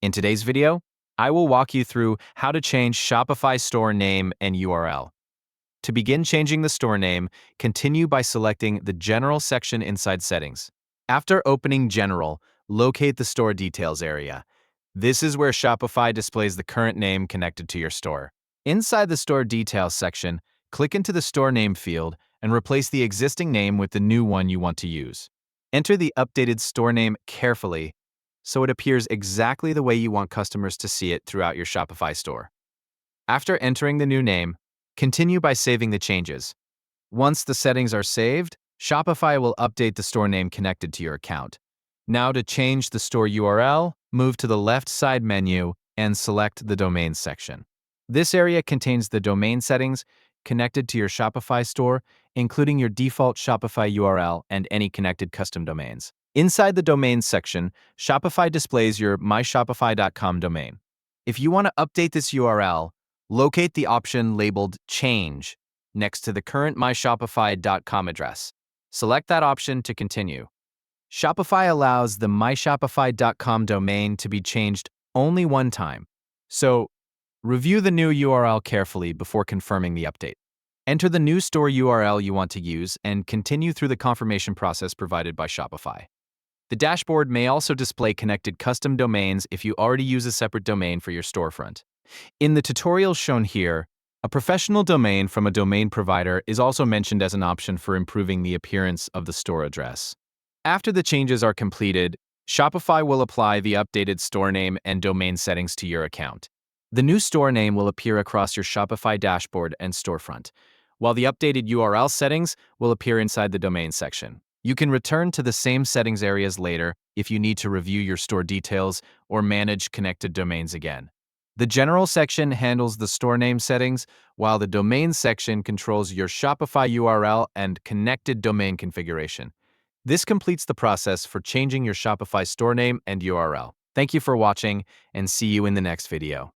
In today's video, I will walk you through how to change Shopify store name and URL. To begin changing the store name, continue by selecting the General section inside Settings. After opening General, locate the Store Details area. This is where Shopify displays the current name connected to your store. Inside the Store Details section, click into the Store Name field and replace the existing name with the new one you want to use. Enter the updated store name carefully so it appears exactly the way you want customers to see it throughout your Shopify store. After entering the new name, continue by saving the changes. Once the settings are saved, Shopify will update the store name connected to your account. Now to change the store URL, move to the left side menu and select the Domains section. This area contains the domain settings connected to your Shopify store, including your default Shopify URL and any connected custom domains. Inside the Domains section, Shopify displays your myshopify.com domain. If you want to update this URL, locate the option labeled Change next to the current myshopify.com address. Select that option to continue. Shopify allows the myshopify.com domain to be changed only one time, so review the new URL carefully before confirming the update. Enter the new store URL you want to use and continue through the confirmation process provided by Shopify. The dashboard may also display connected custom domains if you already use a separate domain for your storefront. In the tutorial shown here, a professional domain from a domain provider is also mentioned as an option for improving the appearance of the store address. After the changes are completed, Shopify will apply the updated store name and domain settings to your account. The new store name will appear across your Shopify dashboard and storefront, while the updated URL settings will appear inside the domain section. You can return to the same settings areas later if you need to review your store details or manage connected domains again. The General section handles the store name settings, while the Domain section controls your Shopify URL and connected domain configuration. This completes the process for changing your Shopify store name and URL. Thank you for watching, and see you in the next video.